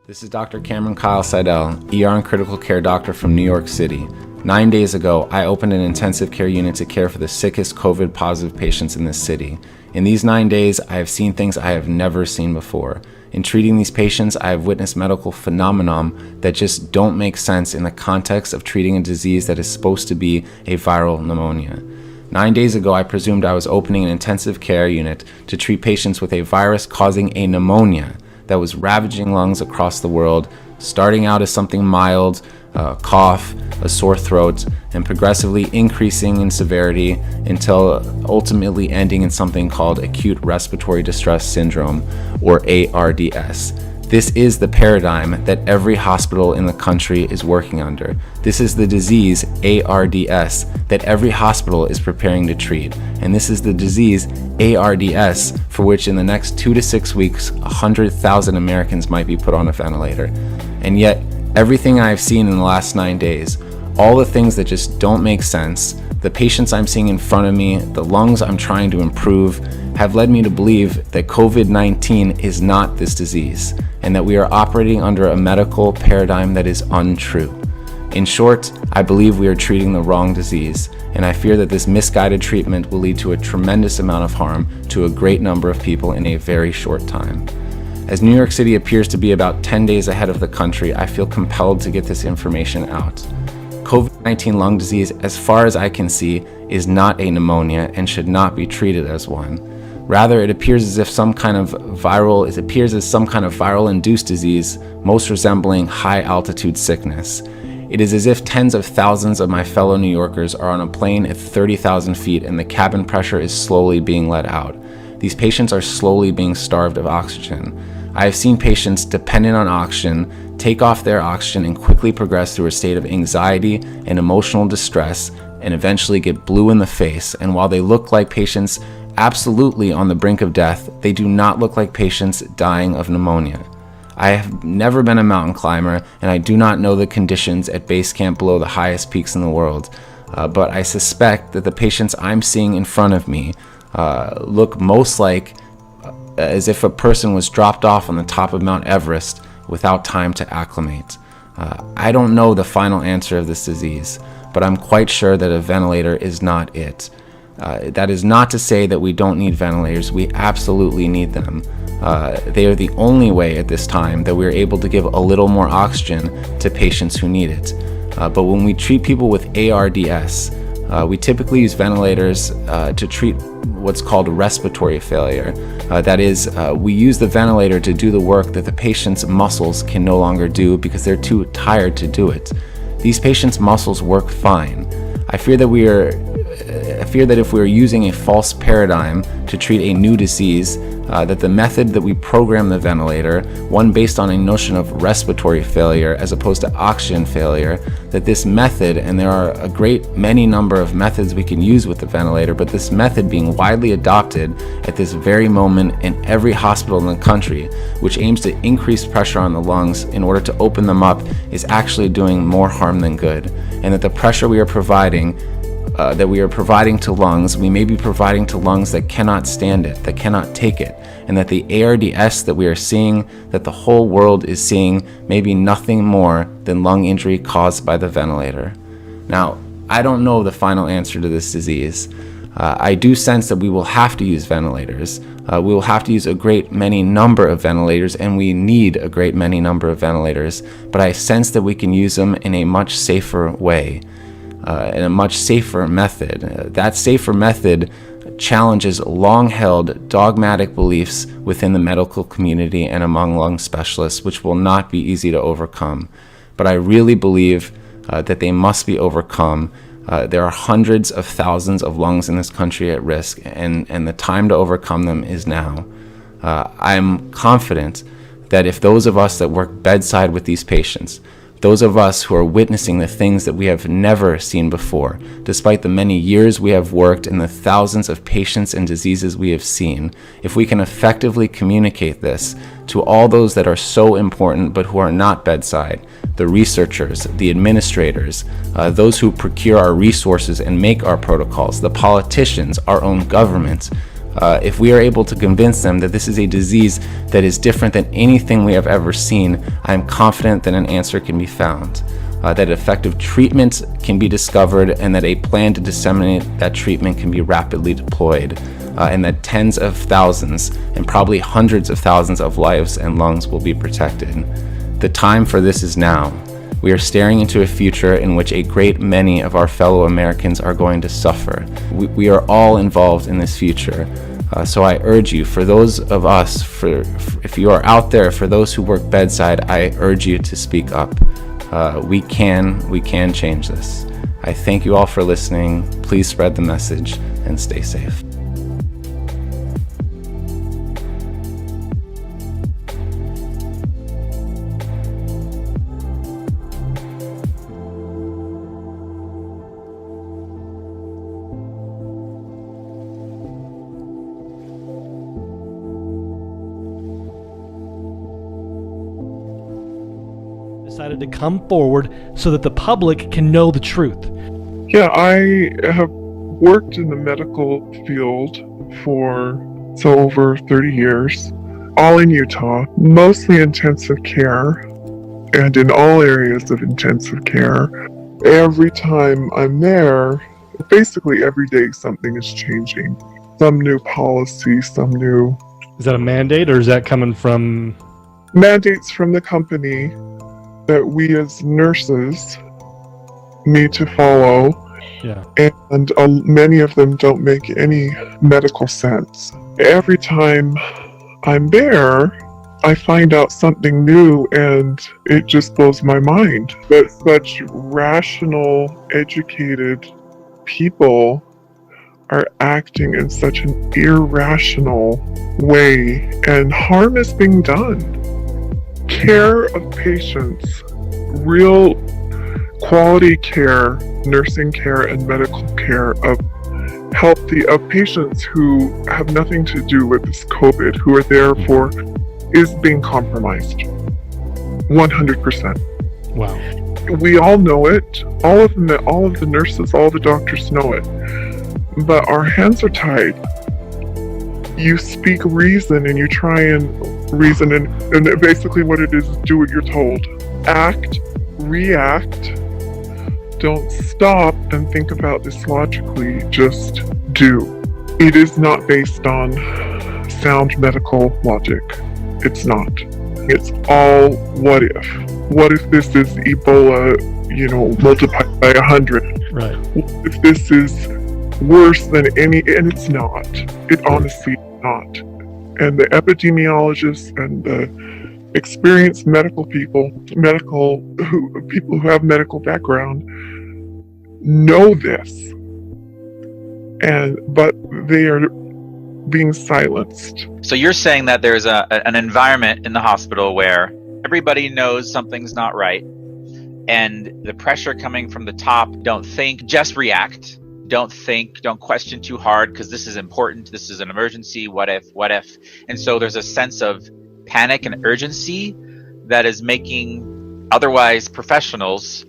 This is Dr. Cameron Kyle Seidel, ER and critical care doctor from New York City. 9 days ago, I opened an intensive care unit to care for the sickest COVID-positive patients in this city. In these 9 days, I have seen things I have never seen before. In treating these patients, I have witnessed medical phenomenon that just don't make sense in the context of treating a disease that is supposed to be a viral pneumonia. 9 days ago, I presumed I was opening an intensive care unit to treat patients with a virus causing a pneumonia that was ravaging lungs across the world, starting out as something mild, cough, a sore throat, and progressively increasing in severity until ultimately ending in something called acute respiratory distress syndrome, or ARDS. This is the paradigm that every hospital in the country is working under. This is the disease, ARDS, that every hospital is preparing to treat. And this is the disease, ARDS, for which in the next 2 to 6 weeks, 100,000 Americans might be put on a ventilator. And yet, everything I've seen in the last 9 days, all the things that just don't make sense, the patients I'm seeing in front of me, the lungs I'm trying to improve, have led me to believe that COVID-19 is not this disease, and that we are operating under a medical paradigm that is untrue. In short, I believe we are treating the wrong disease, and I fear that this misguided treatment will lead to a tremendous amount of harm to a great number of people in a very short time. As New York City appears to be about 10 days ahead of the country, I feel compelled to get this information out. COVID-19 lung disease, as far as I can see, is not a pneumonia and should not be treated as one. Rather, it appears as some kind of viral-induced disease, most resembling high-altitude sickness. It is as if tens of thousands of my fellow New Yorkers are on a plane at 30,000 feet and the cabin pressure is slowly being let out. These patients are slowly being starved of oxygen. I have seen patients dependent on oxygen take off their oxygen and quickly progress through a state of anxiety and emotional distress and eventually get blue in the face. And while they look like patients absolutely on the brink of death, they do not look like patients dying of pneumonia. I have never been a mountain climber, and I do not know the conditions at base camp below the highest peaks in the world, but I suspect that the patients I'm seeing in front of me look most like as if a person was dropped off on the top of Mount Everest without time to acclimate. I don't know the final answer of this disease, but I'm quite sure that a ventilator is not it. That is not to say that we don't need ventilators. We absolutely need them. They are the only way at this time that we're able to give a little more oxygen to patients who need it. But when we treat people with ARDS, we typically use ventilators to treat what's called respiratory failure. That is, we use the ventilator to do the work that the patient's muscles can no longer do because they're too tired to do it. These patients' muscles work fine. I fear that if we are using a false paradigm to treat a new disease, that the method that we program the ventilator, one based on a notion of respiratory failure as opposed to oxygen failure, that this method, and there are a great many number of methods we can use with the ventilator, but this method being widely adopted at this very moment in every hospital in the country, which aims to increase pressure on the lungs in order to open them up, is actually doing more harm than good, and that the pressure we are providing to lungs, we may be providing to lungs that cannot stand it, that cannot take it, and that the ARDS that we are seeing, that the whole world is seeing, may be nothing more than lung injury caused by the ventilator. Now, I don't know the final answer to this disease. I do sense that we will have to use ventilators. We will have to use a great many number of ventilators, and we need a great many number of ventilators, but I sense that we can use them in a much safer way. In a much safer method. That safer method challenges long-held dogmatic beliefs within the medical community and among lung specialists, which will not be easy to overcome. But I really believe that they must be overcome. There are hundreds of thousands of lungs in this country at risk, and the time to overcome them is now. I'm confident that if those of us that work bedside with these patients, those of us who are witnessing the things that we have never seen before, despite the many years we have worked and the thousands of patients and diseases we have seen, if we can effectively communicate this to all those that are so important but who are not bedside, the researchers, the administrators, those who procure our resources and make our protocols, the politicians, our own government, If we are able to convince them that this is a disease that is different than anything we have ever seen, I am confident that an answer can be found, that effective treatment can be discovered, and that a plan to disseminate that treatment can be rapidly deployed, and that tens of thousands and probably hundreds of thousands of lives and lungs will be protected. The time for this is now. We are staring into a future in which a great many of our fellow Americans are going to suffer. We are all involved in this future. So I urge you, for those of us, if you are out there, for those who work bedside, I urge you to speak up. We can change this. I thank you all for listening. Please spread the message and stay safe. Decided to come forward so that the public can know the truth. Yeah, I have worked in the medical field for over 30 years, all in Utah, mostly intensive care, and in all areas of intensive care. Every time I'm there, basically every day something is changing. Some new policy, some new... Is that a mandate, or is that coming from... mandates from the company that we as nurses need to follow. Yeah. And many of them don't make any medical sense. Every time I'm there, I find out something new and it just blows my mind. But such rational, educated people are acting in such an irrational way, and harm is being done. Care of patients, real quality care, nursing care and medical care of patients who have nothing to do with this COVID, who are there for, is being compromised. 100%. Wow. We all know it. All of the nurses, all the doctors know it. But our hands are tied. You speak reason and you try and reason, and basically what it is do what you're told. Act, react, don't stop and think about this logically, just do. It is not based on sound medical logic. It's not. It's all what if. What if this is Ebola, multiplied by 100? Right. What if this is worse than any, and it's not. It honestly is not. And the epidemiologists and the experienced medical people who have medical background know this, but they are being silenced. So you're saying that there's an environment in the hospital where everybody knows something's not right, and the pressure coming from the top, don't think, just react. Don't think, don't question too hard, because this is important, this is an emergency, what if? And so there's a sense of panic and urgency that is making otherwise professionals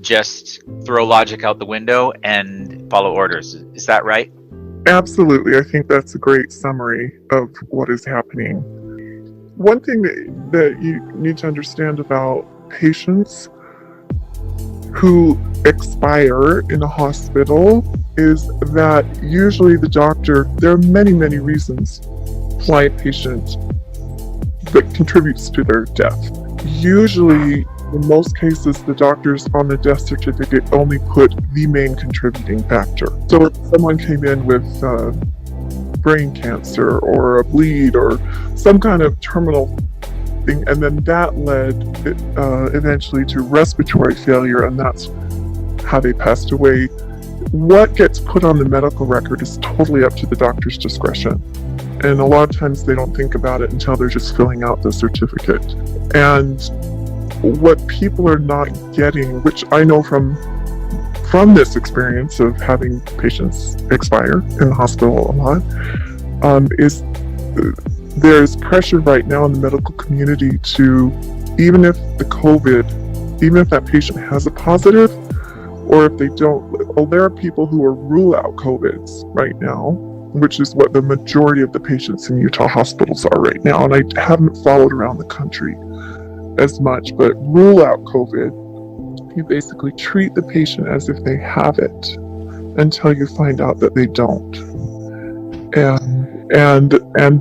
just throw logic out the window and follow orders. Is that right? Absolutely. I think that's a great summary of what is happening. One thing that you need to understand about patients who expire in a hospital is that usually the doctor, there are many, many reasons why a patient that contributes to their death. Usually, in most cases, the doctors on the death certificate only put the main contributing factor. So if someone came in with brain cancer or a bleed or some kind of terminal thing, and then that led eventually to respiratory failure, and that's how they passed away. What gets put on the medical record is totally up to the doctor's discretion. And a lot of times they don't think about it until they're just filling out the certificate. And what people are not getting, which I know from this experience of having patients expire in the hospital a lot, is there's pressure right now in the medical community to, even if that patient has a positive, or if they don't, there are people who are rule out COVIDs right now, which is what the majority of the patients in Utah hospitals are right now. And I haven't followed around the country as much, but rule out COVID. You basically treat the patient as if they have it until you find out that they don't. And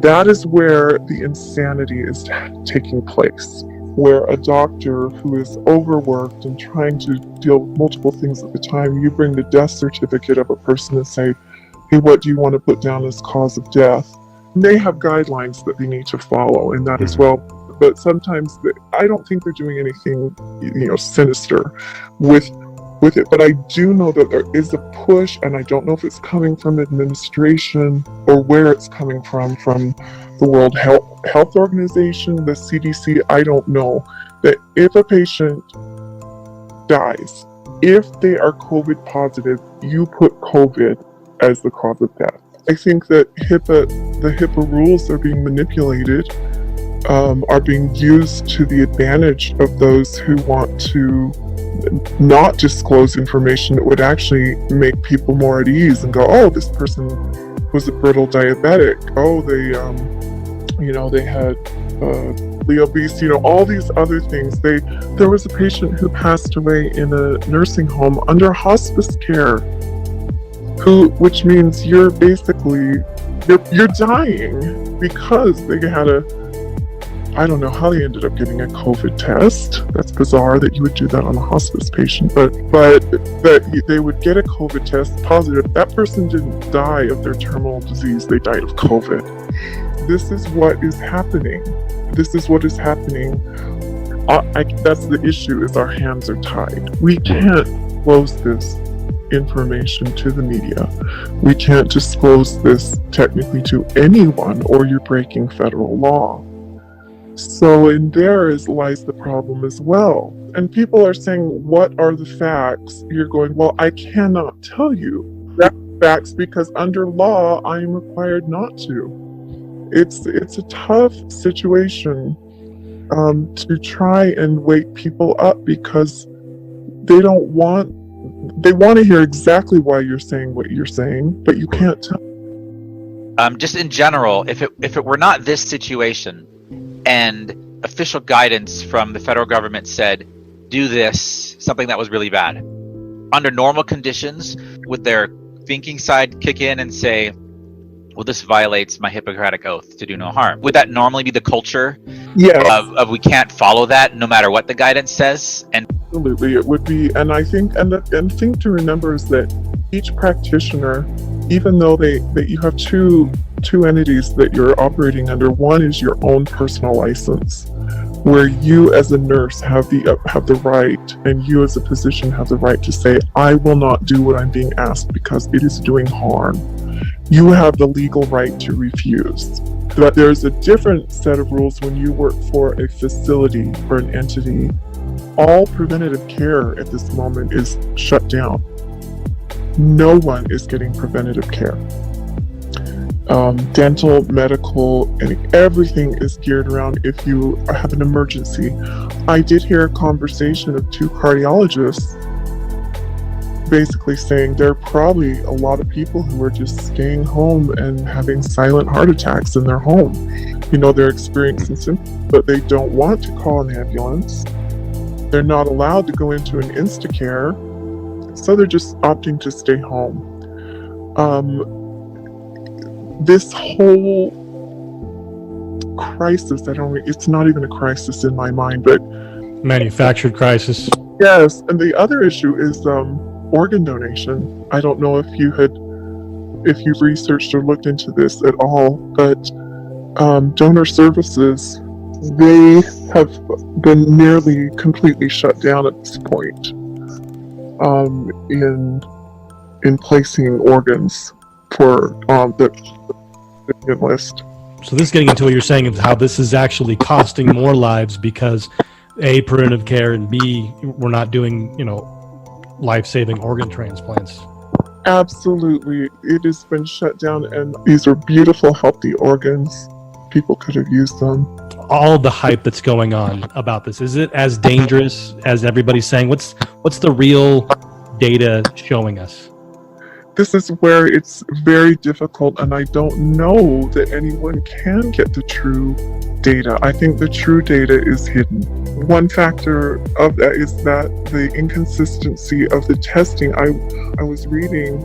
that is where the insanity is taking place, where a doctor who is overworked and trying to deal with multiple things at the time, you bring the death certificate of a person and say, hey, what do you want to put down as cause of death? And they have guidelines that they need to follow in that as well. But sometimes I don't think they're doing anything, sinister with it. But I do know that there is a push, and I don't know if it's coming from administration or where it's coming from the World Health Organization, the CDC. I don't know, that if a patient dies, if they are COVID positive, you put COVID as the cause of death. I think that the HIPAA rules are being manipulated, are being used to the advantage of those who want to not disclose information that would actually make people more at ease and go, oh, this person was a brittle diabetic. Oh, they had obese, all these other things. There was a patient who passed away in a nursing home under hospice care, which means you're basically you're dying because they had I don't know how they ended up getting a COVID test. That's bizarre that you would do that on a hospice patient, but that they would get a COVID test positive. That person didn't die of their terminal disease. They died of COVID. This is what is happening. This is what is happening. That's the issue, is our hands are tied. We can't close this information to the media. We can't disclose this technically to anyone, or you're breaking federal law. So in there lies the problem as well. And people are saying, what are the facts? You're going, well, I cannot tell you that facts because under law, I am required not to. It's a tough situation to try and wake people up because they want to hear exactly why you're saying what you're saying, but you can't tell. Just in general, if it were not this situation, and official guidance from the federal government said, do this, something that was really bad. Under normal conditions, would their thinking side kick in and say, well, this violates my Hippocratic oath to do no harm? Would that normally be the culture? Yes. Of we can't follow that no matter what the guidance says? And absolutely, it would be. And I think, and the thing to remember is that each practitioner, even though that you have two entities that you're operating under. One is your own personal license, where you as a nurse have the right, and you as a physician have the right to say, I will not do what I'm being asked because it is doing harm. You have the legal right to refuse. But there's a different set of rules when you work for a facility or an entity. All preventative care at this moment is shut down. No one is getting preventative care. Dental, medical, and everything is geared around if you have an emergency. I did hear a conversation of two cardiologists basically saying there are probably a lot of people who are just staying home and having silent heart attacks in their home. They're experiencing symptoms, but they don't want to call an ambulance. They're not allowed to go into an Instacare, so they're just opting to stay home. This whole crisis, it's not even a crisis in my mind, but manufactured crisis. Yes, and the other issue is organ donation. I don't know if you've researched or looked into this at all, but donor services, they have been nearly completely shut down at this point in placing organs for the list. So this is getting into what you're saying of how this is actually costing more lives because A, preventive care, and B, we're not doing, life-saving organ transplants. Absolutely. It has been shut down, and these are beautiful, healthy organs. People could have used them. All the hype that's going on about this, is it as dangerous as everybody's saying? What's the real data showing us? this is where it's very difficult, and I don't know that anyone can get the true data. I think the true data is hidden. One factor of that is that the inconsistency of the testing. I was reading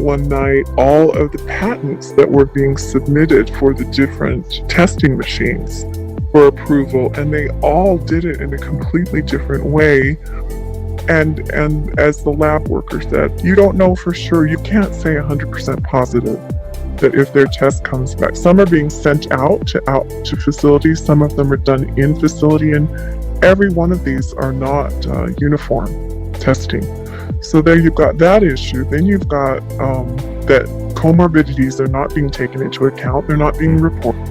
one night all of the patents that were being submitted for the different testing machines for approval, and they all did it in a completely different way. And as the lab worker said, you don't know for sure. You can't say 100% positive that if their test comes back. Some are being sent out to facilities. Some of them are done in facility, and every one of these are not uniform testing. So there you've got that issue. Then you've got that comorbidities are not being taken into account. They're not being reported.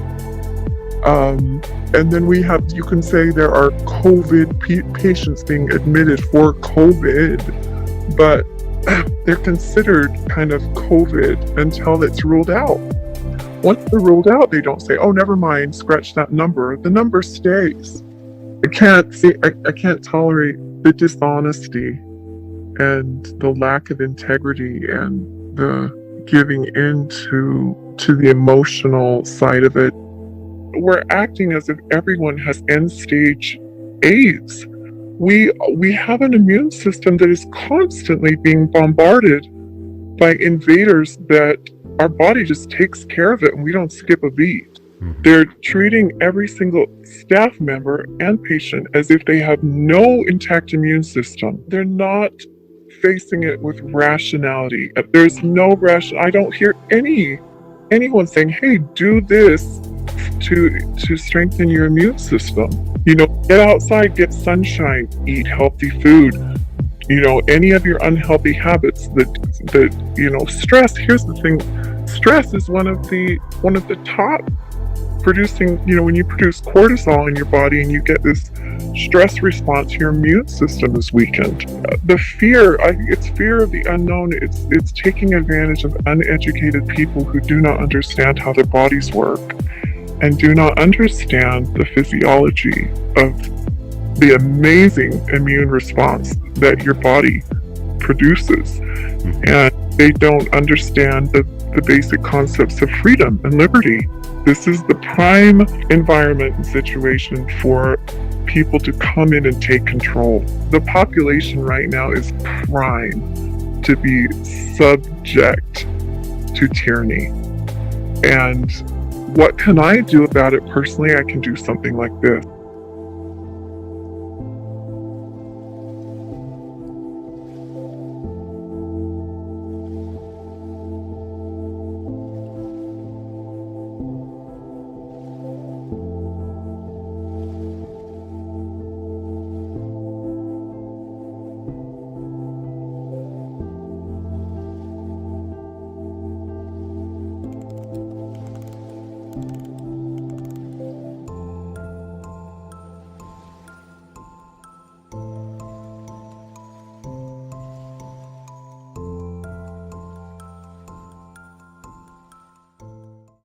And then you can say there are COVID patients being admitted for COVID, but they're considered kind of COVID until it's ruled out. Once they're ruled out, they don't say, oh, never mind, scratch that number. The number stays. I can't tolerate the dishonesty and the lack of integrity and the giving in to the emotional side of it. We're acting as if everyone has end-stage AIDS. We have an immune system that is constantly being bombarded by invaders that our body just takes care of it, and we don't skip a beat. They're treating every single staff member and patient as if they have no intact immune system. They're not facing it with rationality. There's no I don't hear anyone saying, hey, do this to strengthen your immune system. Get outside, get sunshine, eat healthy food. Any of your unhealthy habits that stress. Here's the thing, stress is one of the top producing, when you produce cortisol in your body and you get this stress response, your immune system is weakened. The fear, it's fear of the unknown. It's taking advantage of uneducated people who do not understand how their bodies work and do not understand the physiology of the amazing immune response that your body produces. And they don't understand the basic concepts of freedom and liberty. This is the prime environment and situation for people to come in and take control. The population right now is prime to be subject to tyranny. And what can I do about it personally? I can do something like this.